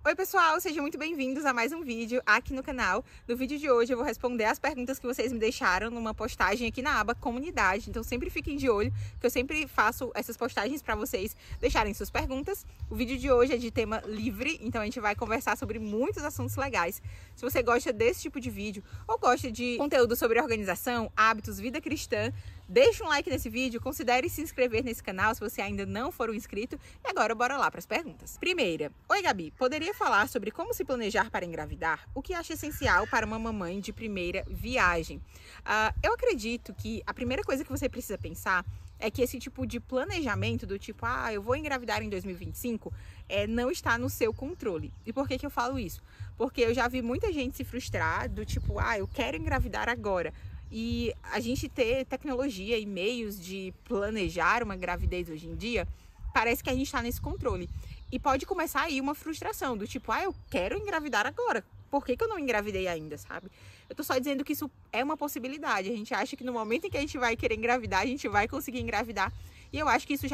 Oi pessoal, sejam muito bem-vindos a mais um vídeo aqui no canal. No vídeo de hoje eu vou responder as perguntas que vocês me deixaram numa postagem aqui na aba comunidade. Então sempre fiquem de olho, que eu sempre faço essas postagens para vocês deixarem suas perguntas. O vídeo de hoje é de tema livre, então a gente vai conversar sobre muitos assuntos legais. Se você gosta desse tipo de vídeo ou gosta de conteúdo sobre organização, hábitos, vida cristã, deixa um like nesse vídeo, considere se inscrever nesse canal se você ainda não for um inscrito. E agora bora lá para as perguntas. Primeira, oi Gabi, poderia falar sobre como se planejar para engravidar? O que acha essencial para uma mamãe de primeira viagem? Eu acredito que a primeira coisa que você precisa pensar é que esse tipo de planejamento do tipo, eu vou engravidar em 2025, não está no seu controle. E por que eu falo isso? Porque eu já vi muita gente se frustrar do tipo, eu quero engravidar agora. E a gente ter tecnologia e meios de planejar uma gravidez hoje em dia, parece que a gente está nesse controle. E pode começar aí uma frustração do tipo, eu quero engravidar agora. Por que eu não engravidei ainda, sabe? Eu tô só dizendo que isso é uma possibilidade. A gente acha que no momento em que a gente vai querer engravidar, a gente vai conseguir engravidar. E eu acho que isso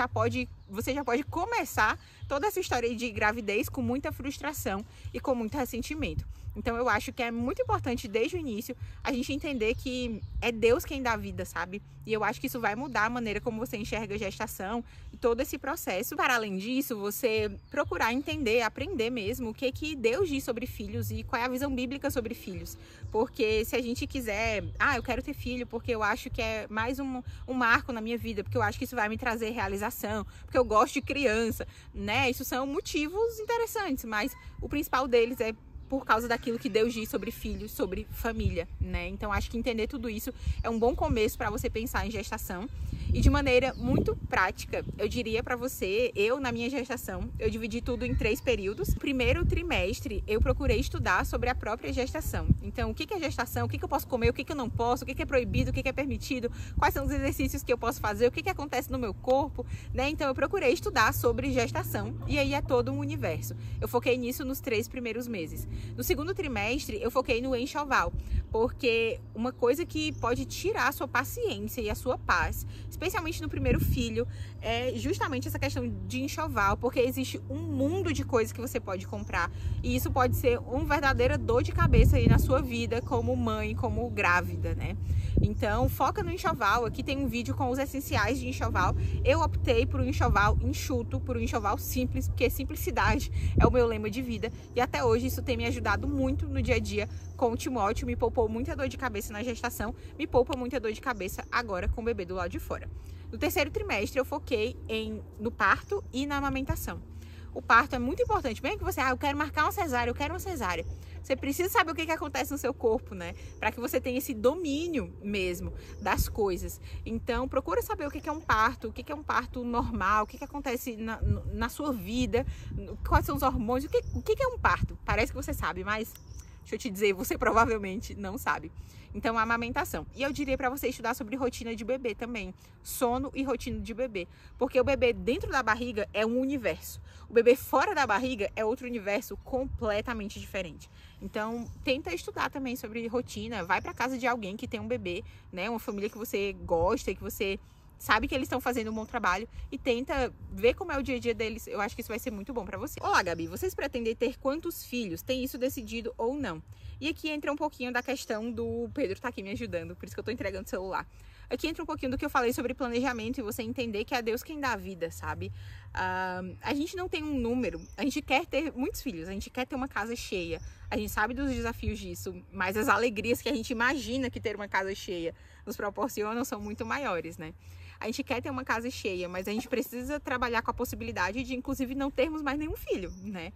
você já pode começar toda essa história de gravidez com muita frustração e com muito ressentimento. Então eu acho que é muito importante desde o início a gente entender que é Deus quem dá vida, sabe? E eu acho que isso vai mudar a maneira como você enxerga a gestação e todo esse processo. Para além disso, você procurar entender, aprender mesmo o que Deus diz sobre filhos e qual é a visão bíblica sobre filhos. Porque se a gente quiser, eu quero ter filho porque eu acho que é mais um marco na minha vida, porque eu acho que isso vai me trazer realização, porque eu gosto de criança, né? Isso são motivos interessantes, mas o principal deles é por causa daquilo que Deus diz sobre filhos, sobre família, né? Então acho que entender tudo isso é um bom começo para você pensar em gestação. E de maneira muito prática, eu diria para você, na minha gestação, eu dividi tudo em 3 períodos. No primeiro trimestre, eu procurei estudar sobre a própria gestação. Então, o que é gestação, o que eu posso comer, o que eu não posso, o que é proibido, o que é permitido, quais são os exercícios que eu posso fazer, o que acontece no meu corpo, né? Então, eu procurei estudar sobre gestação. E aí é todo um universo. Eu foquei nisso nos 3 primeiros meses. No segundo trimestre, eu foquei no enxoval, porque uma coisa que pode tirar a sua paciência e a sua paz, especialmente no primeiro filho, é justamente essa questão de enxoval, porque existe um mundo de coisas que você pode comprar e isso pode ser uma verdadeira dor de cabeça aí na sua vida como mãe, como grávida, né? Então, foca no enxoval. Aqui tem um vídeo com os essenciais de enxoval. Eu optei por um enxoval enxuto, por um enxoval simples, porque simplicidade é o meu lema de vida e até hoje isso tem me ajudado muito no dia a dia com o Timóteo, me poupou muita dor de cabeça na gestação, me poupa muita dor de cabeça agora com o bebê do lado de fora. No terceiro trimestre eu foquei no parto e na amamentação. O parto é muito importante, bem que você, eu quero marcar uma cesárea, eu quero uma cesárea. Você precisa saber o que acontece no seu corpo, né? Para que você tenha esse domínio mesmo das coisas. Então, procura saber o que é um parto, o que é um parto normal, o que acontece na sua vida, quais são os hormônios, o que é um parto. Parece que você sabe, mas deixa eu te dizer, você provavelmente não sabe. Então, a amamentação. E eu diria para você estudar sobre rotina de bebê também. Sono e rotina de bebê. Porque o bebê dentro da barriga é um universo. O bebê fora da barriga é outro universo completamente diferente. Então, tenta estudar também sobre rotina. Vai para casa de alguém que tem um bebê, né? Uma família que você gosta, que você sabe que eles estão fazendo um bom trabalho e tenta ver como é o dia a dia deles. Eu acho que isso vai ser muito bom para você. Olá, Gabi, vocês pretendem ter quantos filhos? Tem isso decidido ou não? E aqui entra um pouquinho da questão do Pedro tá aqui me ajudando, por isso que eu tô entregando o celular. Aqui entra um pouquinho do que eu falei sobre planejamento e você entender que é Deus quem dá a vida, sabe? A gente não tem um número, a gente quer ter muitos filhos, a gente quer ter uma casa cheia, a gente sabe dos desafios disso, mas as alegrias que a gente imagina que ter uma casa cheia nos proporcionam são muito maiores, né? A gente quer ter uma casa cheia, mas a gente precisa trabalhar com a possibilidade de, inclusive, não termos mais nenhum filho, né?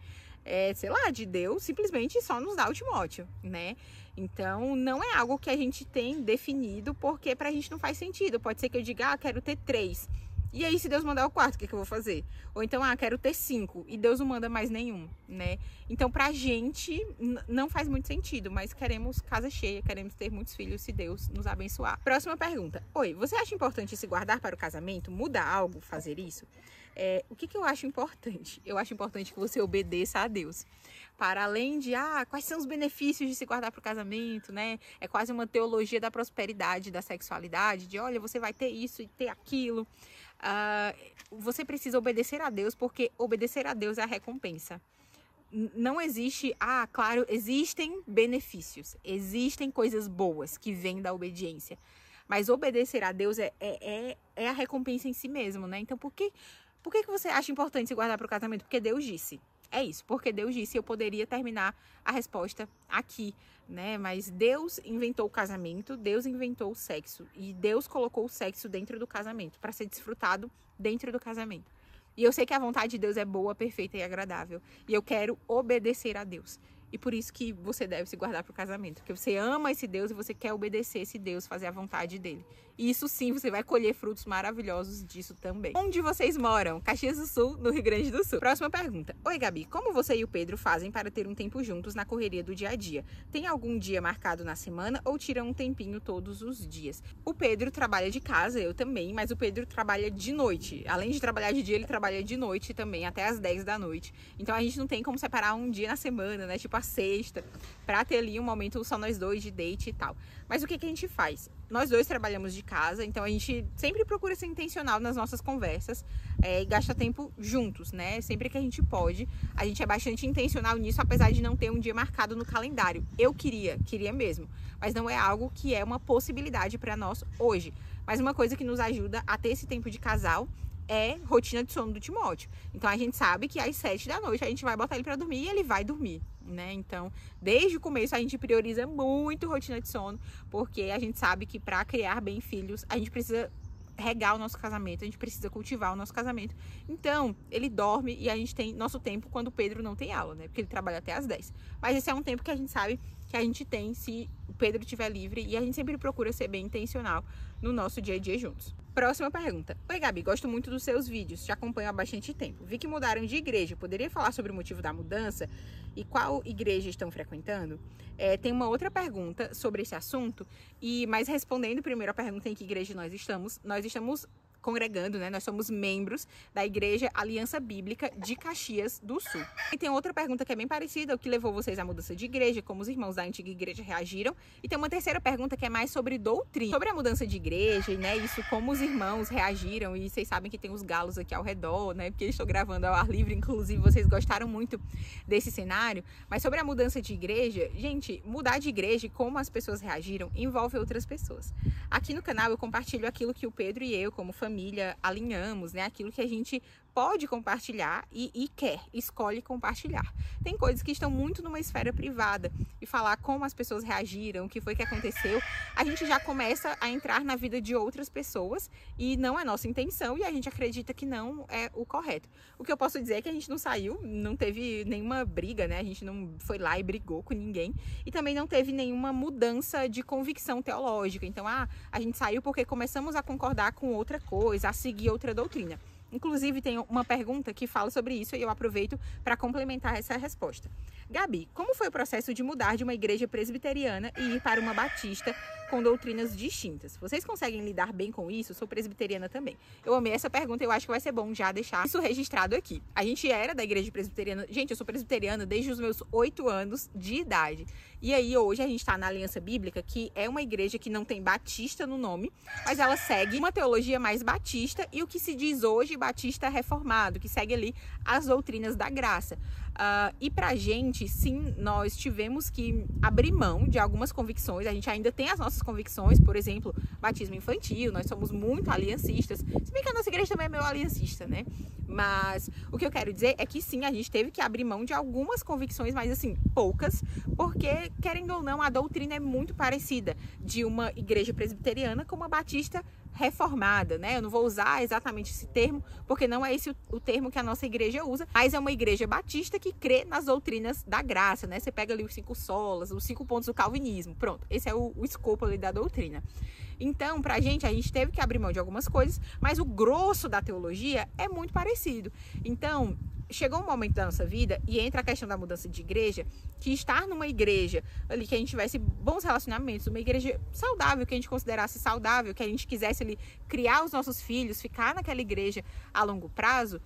Sei lá, de Deus simplesmente só nos dá o Timóteo, né? Então, não é algo que a gente tem definido, porque pra gente não faz sentido. Pode ser que eu diga, quero ter 3. E aí, se Deus mandar o 4, o que eu vou fazer? Ou então, quero ter 5 e Deus não manda mais nenhum, né? Então, pra gente, não faz muito sentido, mas queremos casa cheia, queremos ter muitos filhos se Deus nos abençoar. Próxima pergunta. Oi, você acha importante se guardar para o casamento? Muda algo fazer isso? O que eu acho importante? Eu acho importante que você obedeça a Deus. Para além de, quais são os benefícios de se guardar para o casamento, né? É quase uma teologia da prosperidade, da sexualidade, de olha, você vai ter isso e ter aquilo. Você precisa obedecer a Deus, porque obedecer a Deus é a recompensa. não existe... claro, existem benefícios, existem coisas boas que vêm da obediência. Mas obedecer a Deus é a recompensa em si mesmo, né? Então, por que você acha importante se guardar para o casamento? Porque Deus disse. É isso, porque Deus disse. Eu poderia terminar a resposta aqui, né? Mas Deus inventou o casamento, Deus inventou o sexo. E Deus colocou o sexo dentro do casamento, para ser desfrutado dentro do casamento. E eu sei que a vontade de Deus é boa, perfeita e agradável. E eu quero obedecer a Deus. E por isso que você deve se guardar para o casamento. Porque você ama esse Deus e você quer obedecer esse Deus, fazer a vontade dele. E isso sim, você vai colher frutos maravilhosos disso também. Onde vocês moram? Caxias do Sul, no Rio Grande do Sul. Próxima pergunta. Oi, Gabi, como você e o Pedro fazem para ter um tempo juntos na correria do dia a dia? Tem algum dia marcado na semana ou tiram um tempinho todos os dias? O Pedro trabalha de casa, eu também, mas o Pedro trabalha de noite. Além de trabalhar de dia, ele trabalha de noite também, até as 10 da noite. Então a gente não tem como separar um dia na semana, né? Tipo a sexta, pra ter ali um momento só nós dois de date e tal. Mas o que a gente faz? Nós dois trabalhamos de casa, então a gente sempre procura ser intencional nas nossas conversas e gasta tempo juntos, né? Sempre que a gente pode. A gente é bastante intencional nisso, apesar de não ter um dia marcado no calendário. Eu queria mesmo, mas não é algo que é uma possibilidade para nós hoje. Mas uma coisa que nos ajuda a ter esse tempo de casal é rotina de sono do Timóteo. Então a gente sabe que às 7 da noite a gente vai botar ele para dormir e ele vai dormir, né? Então, desde o começo a gente prioriza muito rotina de sono, porque a gente sabe que para criar bem filhos, a gente precisa regar o nosso casamento, a gente precisa cultivar o nosso casamento. Então, ele dorme e a gente tem nosso tempo quando o Pedro não tem aula, né? Porque ele trabalha até às 10. Mas esse é um tempo que a gente sabe que a gente tem se o Pedro estiver livre, e a gente sempre procura ser bem intencional no nosso dia a dia juntos. Próxima pergunta. Oi, Gabi, gosto muito dos seus vídeos, te acompanho há bastante tempo. Vi que mudaram de igreja, poderia falar sobre o motivo da mudança e qual igreja estão frequentando? Tem uma outra pergunta sobre esse assunto, mas respondendo primeiro a pergunta em que igreja nós estamos congregando, né? Nós somos membros da Igreja Aliança Bíblica de Caxias do Sul. E tem outra pergunta que é bem parecida, o que levou vocês à mudança de igreja, como os irmãos da antiga igreja reagiram. E tem uma terceira pergunta que é mais sobre doutrina, sobre a mudança de igreja, e, né, isso, como os irmãos reagiram. E vocês sabem que tem os galos aqui ao redor, né? Porque eu estou gravando ao ar livre, inclusive vocês gostaram muito desse cenário. Mas sobre a mudança de igreja, gente, mudar de igreja e como as pessoas reagiram envolve outras pessoas. Aqui no canal eu compartilho aquilo que o Pedro e eu, como família, alinhamos, né? Aquilo que a gente pode compartilhar e escolhe compartilhar. Tem coisas que estão muito numa esfera privada, e falar como as pessoas reagiram, o que foi que aconteceu, a gente já começa a entrar na vida de outras pessoas e não é nossa intenção, e a gente acredita que não é o correto. O que eu posso dizer é que a gente não saiu, não teve nenhuma briga, né? A gente não foi lá e brigou com ninguém, e também não teve nenhuma mudança de convicção teológica. Então, a gente saiu porque começamos a concordar com outra coisa, a seguir outra doutrina. Inclusive, tem uma pergunta que fala sobre isso e eu aproveito para complementar essa resposta. Gabi, como foi o processo de mudar de uma igreja presbiteriana e ir para uma batista com doutrinas distintas? Vocês conseguem lidar bem com isso? Eu sou presbiteriana também. Eu amei essa pergunta e eu acho que vai ser bom já deixar isso registrado aqui. A gente era da igreja presbiteriana. Gente, eu sou presbiteriana desde os meus 8 anos de idade. E aí, hoje, a gente está na Aliança Bíblica, que é uma igreja que não tem batista no nome, mas ela segue uma teologia mais batista e o que se diz hoje batista reformado, que segue ali as doutrinas da graça. E pra gente, sim, nós tivemos que abrir mão de algumas convicções. A gente ainda tem as nossas convicções, por exemplo, batismo infantil, nós somos muito aliancistas. Se bem que a nossa igreja também é meio aliancista, né? Mas o que eu quero dizer é que sim, a gente teve que abrir mão de algumas convicções, mas assim, poucas, porque, querendo ou não, a doutrina é muito parecida de uma igreja presbiteriana com uma batista reformada, né? Eu não vou usar exatamente esse termo, porque não é esse o termo que a nossa igreja usa, mas é uma igreja batista que crê nas doutrinas da graça, né? Você pega ali os 5 solas, os 5 pontos do calvinismo, pronto, esse é o escopo ali da doutrina. Então, pra gente, a gente teve que abrir mão de algumas coisas, mas o grosso da teologia é muito parecido. Então, chegou um momento da nossa vida, e entra a questão da mudança de igreja, que estar numa igreja ali que a gente tivesse bons relacionamentos, uma igreja saudável, que a gente considerasse saudável, que a gente quisesse ali criar os nossos filhos, ficar naquela igreja a longo prazo,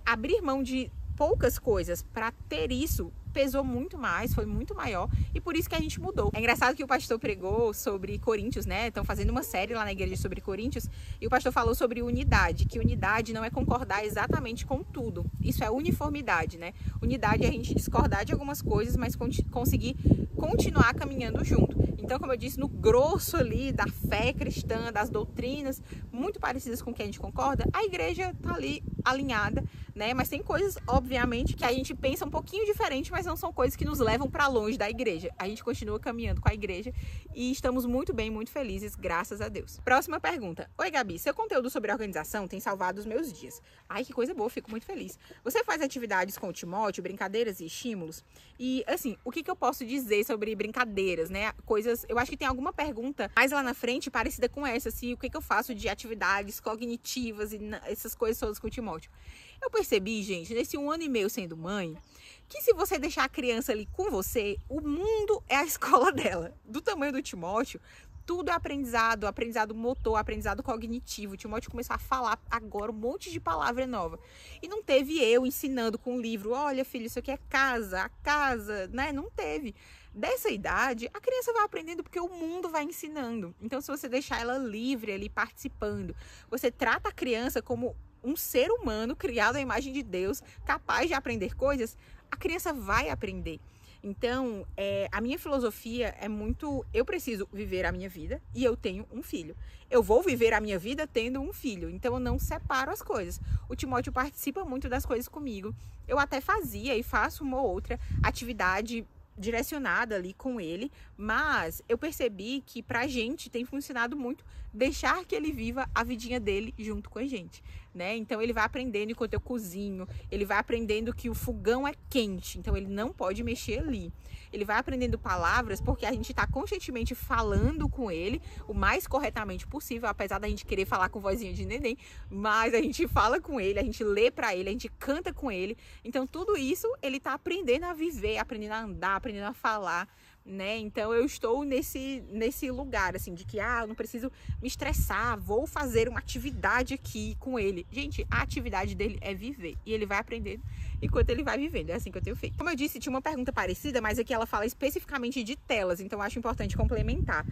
abrir mão de poucas coisas para ter isso pesou muito mais, foi muito maior, e por isso que a gente mudou. É engraçado que o pastor pregou sobre Coríntios, né? Estão fazendo uma série lá na igreja sobre Coríntios, e o pastor falou sobre unidade, que unidade não é concordar exatamente com tudo, isso é uniformidade, né? Unidade é a gente discordar de algumas coisas, mas conseguir continuar caminhando junto. Então, como eu disse, no grosso ali da fé cristã, das doutrinas muito parecidas com o que a gente concorda, a igreja tá ali alinhada, né? Mas tem coisas, obviamente, que a gente pensa um pouquinho diferente, mas não são coisas que nos levam para longe da igreja. A gente continua caminhando com a igreja e estamos muito bem, muito felizes, graças a Deus. Próxima pergunta. Oi, Gabi, seu conteúdo sobre organização tem salvado os meus dias. Ai, que coisa boa, fico muito feliz. Você faz atividades com o Timóteo, brincadeiras e estímulos? E, assim, o que eu posso dizer sobre brincadeiras, né? Coisas, eu acho que tem alguma pergunta mais lá na frente parecida com essa, assim, o que eu faço de atividades cognitivas e essas coisas todas com o Timóteo. Eu percebi, gente, nesse 1 ano e meio sendo mãe, que se você deixar a criança ali com você, o mundo é a escola dela. Do tamanho do Timóteo, tudo é aprendizado, aprendizado motor, aprendizado cognitivo. O Timóteo começou a falar agora um monte de palavra nova. E não teve eu ensinando com um livro, olha filho, isso aqui é casa, a casa, né? Não teve. Dessa idade, a criança vai aprendendo porque o mundo vai ensinando. Então, se você deixar ela livre ali participando, você trata a criança como um ser humano criado à imagem de Deus, capaz de aprender coisas, a criança vai aprender. Então, a minha filosofia é muito, eu preciso viver a minha vida e eu tenho um filho. Eu vou viver a minha vida tendo um filho, então eu não separo as coisas. O Timóteo participa muito das coisas comigo. Eu até fazia e faço uma ou outra atividade direcionada ali com ele, mas eu percebi que pra gente tem funcionado muito deixar que ele viva a vidinha dele junto com a gente, né? Então ele vai aprendendo enquanto eu cozinho, ele vai aprendendo que o fogão é quente, então ele não pode mexer ali. Ele vai aprendendo palavras porque a gente tá constantemente falando com ele o mais corretamente possível, apesar da gente querer falar com vozinha de neném, mas a gente fala com ele, a gente lê pra ele, a gente canta com ele. Então tudo isso ele tá aprendendo a viver, aprendendo a andar, aprendendo a falar, né? Então eu estou nesse lugar assim de que eu não preciso me estressar, vou fazer uma atividade aqui com ele. Gente, a atividade dele é viver e ele vai aprendendo enquanto ele vai vivendo. É assim que eu tenho feito. Como eu disse, tinha uma pergunta parecida, mas aqui ela fala especificamente de telas, então eu acho importante complementar.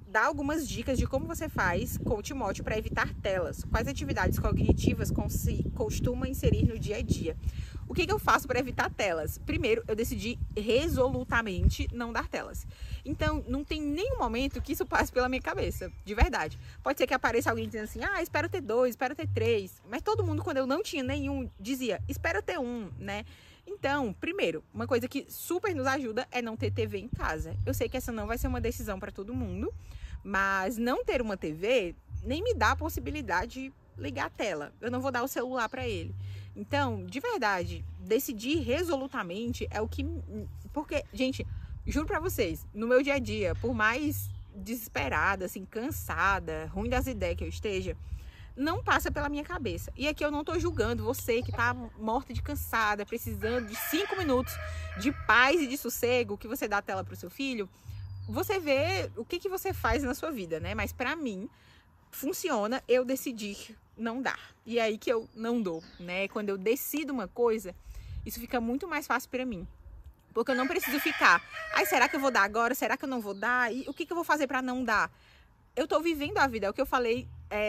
Dá algumas dicas de como você faz com o Timóteo para evitar telas. Quais atividades cognitivas costuma inserir no dia a dia? O que eu faço para evitar telas? Primeiro, eu decidi resolutamente não dar telas. Então, não tem nenhum momento que isso passe pela minha cabeça, de verdade. Pode ser que apareça alguém dizendo assim, espero ter 2, espero ter 3. Mas todo mundo, quando eu não tinha nenhum, dizia, espero ter 1, né? Então, primeiro, uma coisa que super nos ajuda é não ter TV em casa. Eu sei que essa não vai ser uma decisão para todo mundo, mas não ter uma TV nem me dá a possibilidade de ligar a tela. Eu não vou dar o celular para ele. Então, de verdade, decidir resolutamente é o que... Porque, gente, juro pra vocês, no meu dia a dia, por mais desesperada, assim, cansada, ruim das ideias que eu esteja, não passa pela minha cabeça. E aqui eu não tô julgando você que tá morta de cansada, precisando de 5 minutos de paz e de sossego, que você dá a tela pro seu filho. Você vê o que você faz na sua vida, né? Mas pra mim, funciona eu decidir não dar. E é aí que eu não dou, né? Quando eu decido uma coisa, isso fica muito mais fácil pra mim. Porque eu não preciso ficar, será que eu vou dar agora? Será que eu não vou dar? E o que eu vou fazer pra não dar? Eu tô vivendo a vida, é o que eu falei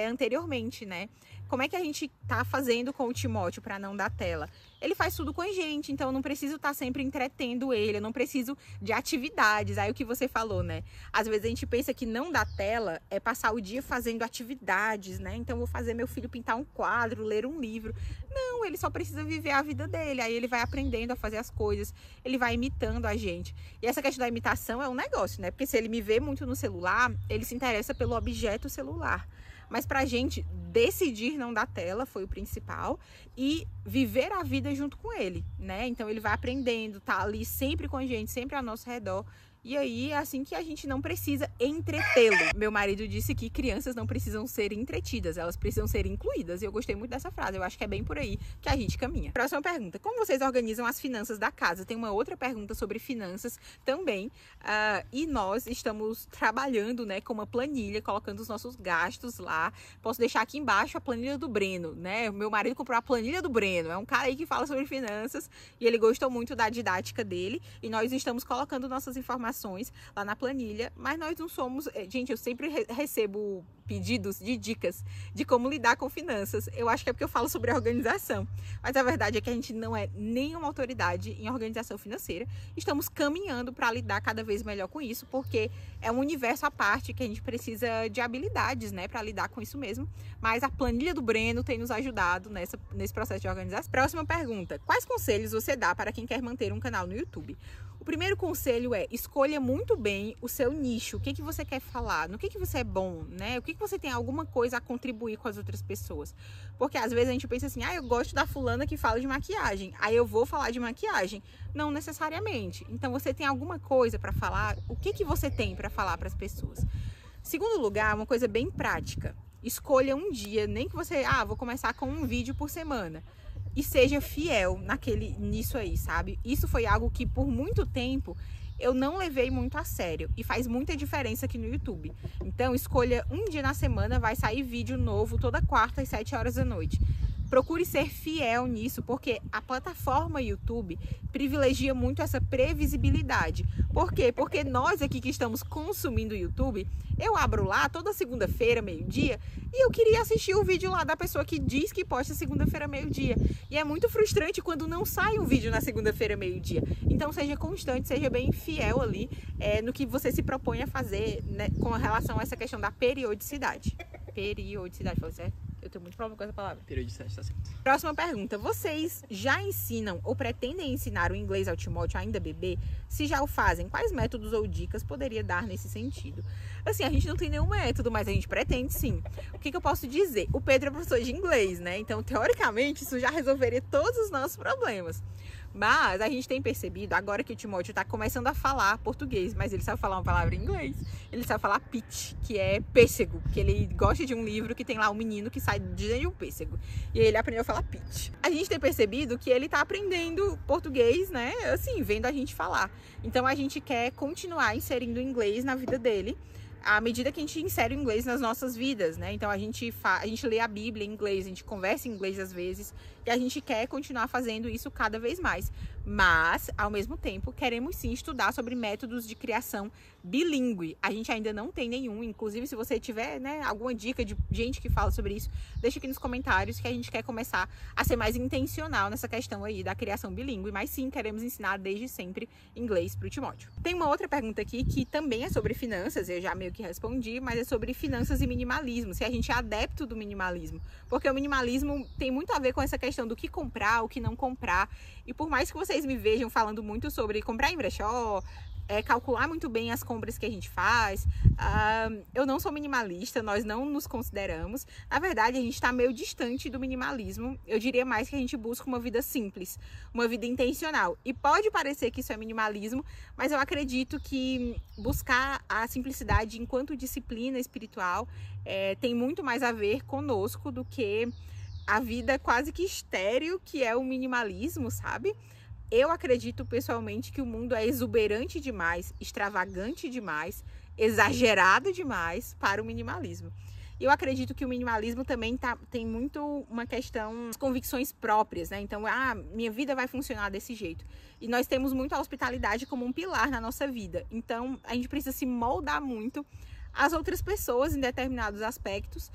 anteriormente, né? Como é que a gente tá fazendo com o Timóteo para não dar tela? Ele faz tudo com a gente, então eu não preciso estar sempre entretendo ele, eu não preciso de atividades. Aí o que você falou, né? Às vezes a gente pensa que não dar tela é passar o dia fazendo atividades, né? Então eu vou fazer meu filho pintar um quadro, ler um livro. Não, ele só precisa viver a vida dele, aí ele vai aprendendo a fazer as coisas, ele vai imitando a gente. E essa questão da imitação é um negócio, né? Porque se ele me vê muito no celular, ele se interessa pelo objeto celular. Mas pra gente decidir não dar tela foi o principal e viver a vida junto com ele, né? Então ele vai aprendendo, tá ali sempre com a gente, sempre ao nosso redor E aí é assim que a gente não precisa entretê-lo. Meu marido disse que crianças não precisam ser entretidas, elas precisam ser incluídas. E eu gostei muito dessa frase, eu acho que é bem por aí que a gente caminha. Próxima pergunta: como vocês organizam as finanças da casa? Tem uma outra pergunta sobre finanças também. E nós estamos trabalhando, né, com uma planilha, colocando os nossos gastos lá. Posso deixar aqui embaixo a planilha do Breno, né? Meu marido comprou a planilha do Breno, é um cara aí que fala sobre finanças e ele gostou muito da didática dele. E nós estamos colocando nossas informações lá na planilha, mas nós não somos... Gente, eu sempre recebo pedidos de dicas de como lidar com finanças. Eu acho que é porque eu falo sobre organização, mas a verdade é que a gente não é nenhuma autoridade em organização financeira. Estamos caminhando para lidar cada vez melhor com isso, porque é um universo à parte que a gente precisa de habilidades, né, para lidar com isso mesmo. Mas a planilha do Breno tem nos ajudado nesse processo de organização. Próxima pergunta: quais conselhos você dá para quem quer manter um canal no YouTube? O primeiro conselho é: escolha muito bem o seu nicho. O que você quer falar? No que você é bom, né? O que você tem alguma coisa a contribuir com as outras pessoas? Porque às vezes a gente pensa assim: eu gosto da fulana que fala de maquiagem, aí eu vou falar de maquiagem. Não necessariamente. Então você tem alguma coisa para falar? O que você tem para falar para as pessoas? Segundo lugar, uma coisa bem prática: escolha um dia, nem que você, vou começar com um vídeo por semana. E seja fiel nisso aí, sabe? Isso foi algo que por muito tempo eu não levei muito a sério e faz muita diferença aqui no YouTube. Então escolha um dia na semana, vai sair vídeo novo toda quarta às 7 horas da noite. Procure ser fiel nisso, porque a plataforma YouTube privilegia muito essa previsibilidade. Por quê? Porque nós aqui que estamos consumindo o YouTube, eu abro lá toda segunda-feira, meio-dia, e eu queria assistir o vídeo lá da pessoa que diz que posta segunda-feira, meio-dia. E é muito frustrante quando não sai um vídeo na segunda-feira, meio-dia. Então seja constante, seja bem fiel ali no que você se propõe a fazer, né, com relação a essa questão da periodicidade. Periodicidade, falou certo? Eu tenho muito problema com essa palavra. Periodicidade, tá certo. Próxima pergunta: vocês já ensinam ou pretendem ensinar o inglês ao Timóteo ainda bebê? Se já o fazem, quais métodos ou dicas poderia dar nesse sentido? Assim, a gente não tem nenhum método, mas a gente pretende sim. O que eu posso dizer? O Pedro é professor de inglês, né? Então, teoricamente, isso já resolveria todos os nossos problemas. Mas a gente tem percebido, agora que o Timóteo está começando a falar português, mas ele sabe falar uma palavra em inglês. Ele sabe falar peach, que é pêssego, porque ele gosta de um livro que tem lá um menino que sai de dentro de um pêssego. E ele aprendeu a falar peach. A gente tem percebido que ele está aprendendo português, né? Assim, vendo a gente falar. Então a gente quer continuar inserindo o inglês na vida dele, à medida que a gente insere o inglês nas nossas vidas, né? Então a gente lê a Bíblia em inglês, a gente conversa em inglês às vezes, e a gente quer continuar fazendo isso cada vez mais. Mas, ao mesmo tempo, queremos sim estudar sobre métodos de criação bilíngue. A gente ainda não tem nenhum, inclusive se você tiver, né, alguma dica de gente que fala sobre isso, deixa aqui nos comentários que a gente quer começar a ser mais intencional nessa questão aí da criação bilíngue, mas sim, queremos ensinar desde sempre inglês para o Timóteo. Tem uma outra pergunta aqui que também é sobre finanças, eu já meio que respondi, mas é sobre finanças e minimalismo, se a gente é adepto do minimalismo, porque o minimalismo tem muito a ver com essa questão do que comprar, o que não comprar, e por mais que vocês me vejam falando muito sobre comprar em brechó, calcular muito bem as compras que a gente faz, eu não sou minimalista, nós não nos consideramos. Na verdade, a gente está meio distante do minimalismo. Eu diria mais que a gente busca uma vida simples, uma vida intencional. E pode parecer que isso é minimalismo, mas eu acredito que buscar a simplicidade enquanto disciplina espiritual tem muito mais a ver conosco do que a vida quase que estéril que é o minimalismo, sabe? Eu acredito pessoalmente que o mundo é exuberante demais, extravagante demais, exagerado demais para o minimalismo. E eu acredito que o minimalismo também tem muito uma questão de convicções próprias, né? Então, minha vida vai funcionar desse jeito. E nós temos muito a hospitalidade como um pilar na nossa vida. Então, a gente precisa se moldar muito às outras pessoas em determinados aspectos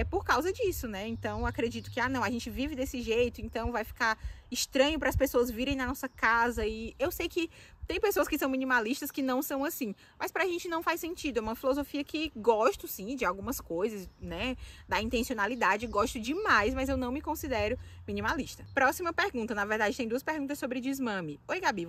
por causa disso, né? Então, acredito que, não, a gente vive desse jeito, então vai ficar estranho para as pessoas virem na nossa casa. E eu sei que tem pessoas que são minimalistas que não são assim, mas pra gente não faz sentido. É uma filosofia que gosto sim de algumas coisas, né, da intencionalidade, gosto demais, mas eu não me considero minimalista. Próxima pergunta, na verdade tem duas perguntas sobre desmame. Oi Gabi,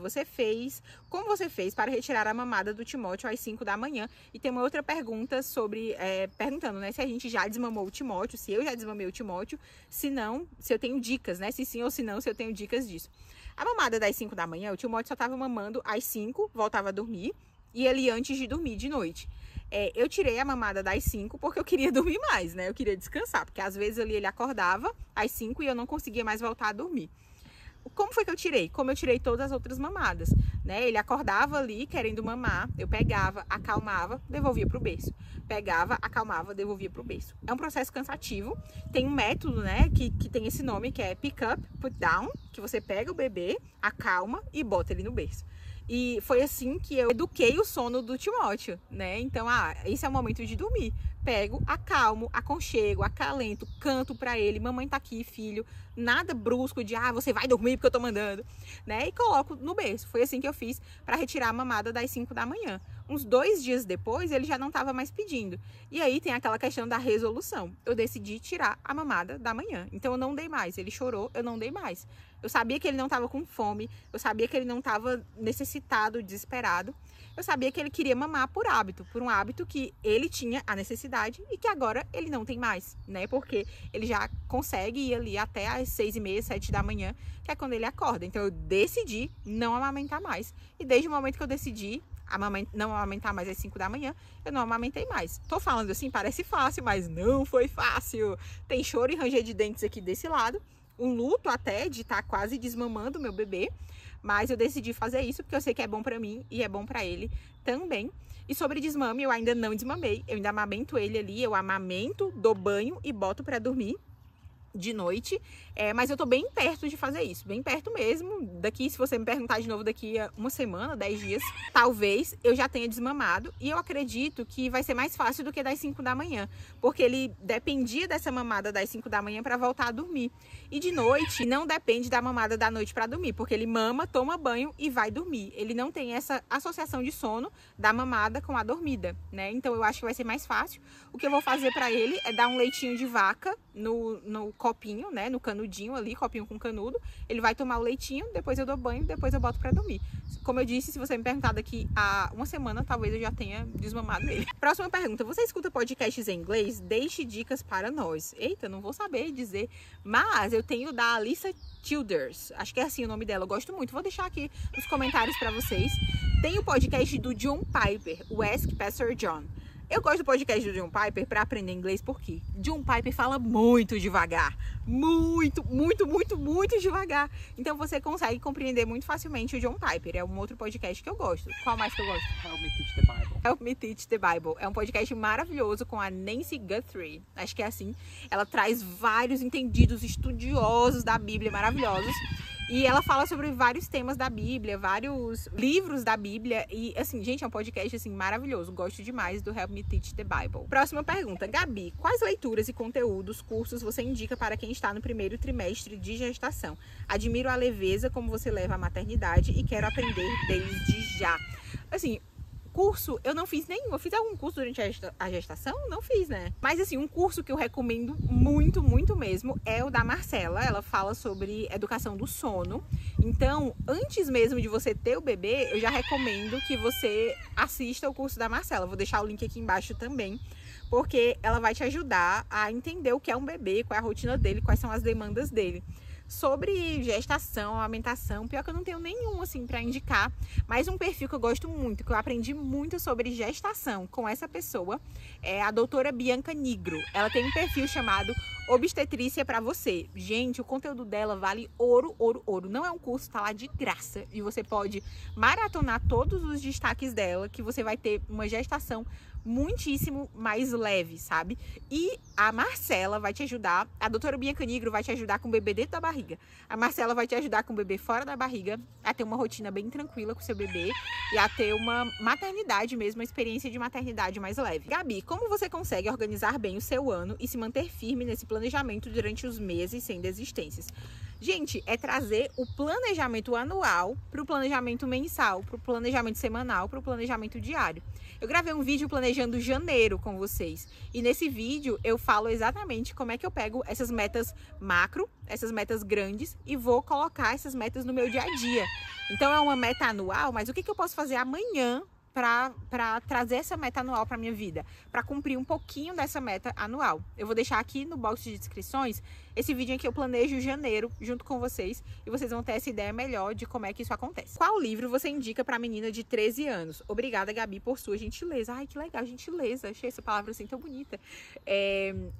como você fez para retirar a mamada do Timóteo às 5 da manhã? E tem uma outra pergunta sobre, perguntando, né, se a gente já desmamou o Timóteo, se eu já desmamei o Timóteo, se não, se eu tenho dicas, né, se sim ou se não, se eu tenho dicas disso. A mamada das 5 da manhã, o Timóteo só tava mamando às 5, voltava a dormir. e ali antes de dormir de noite. Eu tirei a mamada das 5 porque eu queria dormir mais, né? Eu queria descansar, porque às vezes ali ele acordava às 5 e eu não conseguia mais voltar a dormir. Como foi que eu tirei? Como eu tirei todas as outras mamadas, né? Ele acordava ali querendo mamar, eu pegava, acalmava, devolvia pro berço. Pegava, acalmava, devolvia pro berço. É um processo cansativo. Tem um método, né, que tem esse nome, que é pick up, put down, que você pega o bebê, acalma e bota ele no berço. E foi assim que eu eduquei o sono do Timóteo, né? Então, esse é o momento de dormir. Pego, acalmo, aconchego, acalento, canto pra ele, mamãe tá aqui, filho. Nada brusco de, você vai dormir porque eu tô mandando, né? E coloco no berço. Foi assim que eu fiz pra retirar a mamada das 5 da manhã. Uns 2 dias depois, ele já não tava mais pedindo. E aí tem aquela questão da resolução. Eu decidi tirar a mamada da manhã. Então eu não dei mais. Ele chorou, eu não dei mais. Eu sabia que ele não estava com fome, eu sabia que ele não estava necessitado, desesperado. Eu sabia que ele queria mamar por hábito, por um hábito que ele tinha a necessidade e que agora ele não tem mais, né? Porque ele já consegue ir ali até às 6h30, 7 da manhã, que é quando ele acorda. Então eu decidi não amamentar mais. E desde o momento que eu decidi não amamentar mais às 5 da manhã, eu não amamentei mais. Tô falando assim, parece fácil, mas não foi fácil. Tem choro e ranger de dentes aqui desse lado. Um luto até de estar quase desmamando meu bebê, mas eu decidi fazer isso porque eu sei que é bom pra mim e é bom pra ele também. E sobre desmame, eu ainda não desmamei, eu ainda amamento ele ali, eu amamento, dou banho e boto pra dormir de noite, mas eu tô bem perto de fazer isso, bem perto mesmo. Daqui, se você me perguntar de novo daqui a uma semana, 10 dias, talvez eu já tenha desmamado, e eu acredito que vai ser mais fácil do que das 5 da manhã, porque ele dependia dessa mamada das 5 da manhã para voltar a dormir, e de noite não depende da mamada da noite para dormir, porque ele mama, toma banho e vai dormir. Ele não tem essa associação de sono da mamada com a dormida, né? Então eu acho que vai ser mais fácil. O que eu vou fazer para ele é dar um leitinho de vaca no copinho, né, no canudinho ali, copinho com canudo. Ele vai tomar o leitinho, depois eu dou banho, depois eu boto pra dormir. Como eu disse, se você me perguntar daqui a uma semana, talvez eu já tenha desmamado ele. Próxima pergunta: você escuta podcasts em inglês? Deixe dicas para nós. Eita, não vou saber dizer, mas eu tenho da Alyssa Childers, acho que é assim o nome dela, eu gosto muito. Vou deixar aqui nos comentários pra vocês. Tem o podcast do John Piper, o Ask Pastor John. Eu gosto do podcast do John Piper para aprender inglês porque John Piper fala muito devagar. Muito devagar. Então você consegue compreender muito facilmente o John Piper. É um outro podcast que eu gosto. Qual mais que eu gosto? Help Me Teach the Bible. Help Me Teach the Bible. É um podcast maravilhoso com a Nancy Guthrie. Acho que é assim. Ela traz vários entendidos estudiosos da Bíblia maravilhosos. E ela fala sobre vários temas da Bíblia, vários livros da Bíblia. E, assim, gente, é um podcast, assim, maravilhoso. Gosto demais do Help Me Teach the Bible. Próxima pergunta. Gabi, quais leituras e conteúdos, cursos você indica para quem está no primeiro trimestre de gestação? Admiro a leveza como você leva a maternidade e quero aprender desde já. Assim, curso, eu não fiz nenhum. Eu fiz algum curso durante a gestação? Não fiz, né? Mas assim, um curso que eu recomendo muito mesmo é o da Marcela. Ela fala sobre educação do sono. Então, antes mesmo de você ter o bebê, eu já recomendo que você assista o curso da Marcela. Vou deixar o link aqui embaixo também, porque ela vai te ajudar a entender o que é um bebê, qual é a rotina dele, quais são as demandas dele. Sobre gestação, amamentação, pior que eu não tenho nenhum assim para indicar, mas um perfil que eu gosto muito, que eu aprendi muito sobre gestação com essa pessoa, é a doutora Bianca Nigro. Ela tem um perfil chamado Obstetrícia para Você. Gente, o conteúdo dela vale ouro. Não é um curso, tá lá de graça e você pode maratonar todos os destaques dela, que você vai ter uma gestação muitíssimo mais leve, sabe? E a Marcela vai te ajudar, a doutora Bianca Nigro vai te ajudar com o bebê dentro da barriga. A Marcela vai te ajudar com o bebê fora da barriga, a ter uma rotina bem tranquila com o seu bebê e a ter uma maternidade mesmo, uma experiência de maternidade mais leve. Gabi, como você consegue organizar bem o seu ano e se manter firme nesse planejamento durante os meses sem desistências? Gente, é trazer o planejamento anual para o planejamento mensal, para o planejamento semanal, para o planejamento diário. Eu gravei um vídeo planejando janeiro com vocês e nesse vídeo eu falo exatamente como é que eu pego essas metas macro, essas metas grandes e vou colocar essas metas no meu dia a dia. Então é uma meta anual, mas o que eu posso fazer amanhã para trazer essa meta anual para minha vida, para cumprir um pouquinho dessa meta anual? Eu vou deixar aqui no box de descrições Esse vídeo aqui eu planejo janeiro junto com vocês e vocês vão ter essa ideia melhor de como é que isso acontece. Qual livro você indica pra menina de 13 anos? Obrigada, Gabi, por sua gentileza. Ai, que legal, gentileza. Achei essa palavra assim tão bonita.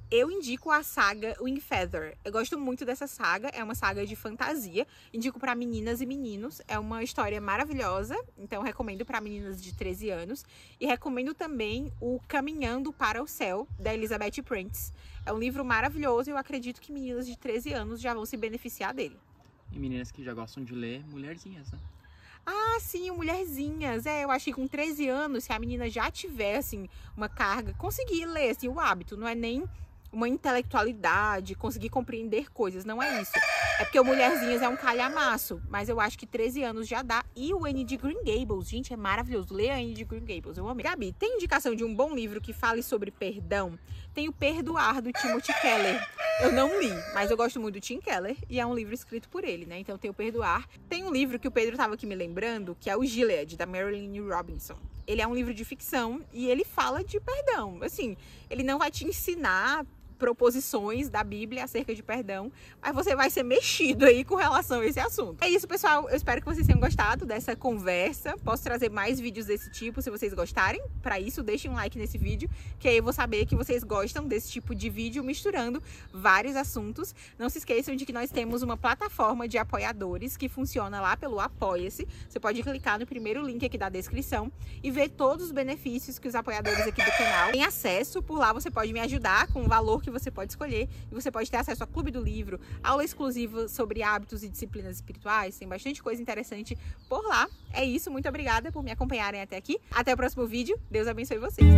Eu indico a saga Wingfeather. Eu gosto muito dessa saga, é uma saga de fantasia. Indico pra meninas e meninos. É uma história maravilhosa, então recomendo pra meninas de 13 anos. E recomendo também o Caminhando para o Céu, da Elizabeth Prentice. É um livro maravilhoso e eu acredito que meninas de 13 anos já vão se beneficiar dele. E meninas que já gostam de ler, mulherzinhas, né? Ah, sim, Mulherzinhas. Eu acho que com 13 anos, se a menina já tiver, assim, uma carga, conseguir ler, assim, o hábito, não é nem uma intelectualidade, conseguir compreender coisas, não é isso. É porque o Mulherzinhas é um calhamaço, mas eu acho que 13 anos já dá. E o Anne de Green Gables, gente, é maravilhoso. Lê a Anne de Green Gables, eu amei. Gabi, tem indicação de um bom livro que fale sobre perdão? Tem o Perdoar, do Timothy Keller. Eu não li, mas eu gosto muito do Tim Keller e é um livro escrito por ele, né? Então tem o Perdoar. Tem um livro que o Pedro estava aqui me lembrando, que é o Gilead, da Marilynne Robinson. Ele é um livro de ficção e ele fala de perdão. Assim, ele não vai te ensinar proposições da Bíblia acerca de perdão, mas você vai ser mexido aí com relação a esse assunto. É isso, pessoal. Eu espero que vocês tenham gostado dessa conversa. Posso trazer mais vídeos desse tipo se vocês gostarem. Para isso, deixem um like nesse vídeo, que aí eu vou saber que vocês gostam desse tipo de vídeo misturando vários assuntos. Não se esqueçam de que nós temos uma plataforma de apoiadores que funciona lá pelo Apoia-se. Você pode clicar no primeiro link aqui da descrição e ver todos os benefícios que os apoiadores aqui do canal têm acesso. Por lá você pode me ajudar com o valor que você pode escolher e você pode ter acesso ao Clube do Livro, aula exclusiva sobre hábitos e disciplinas espirituais, tem bastante coisa interessante por lá. É isso, muito obrigada por me acompanharem até aqui. Até o próximo vídeo, Deus abençoe vocês.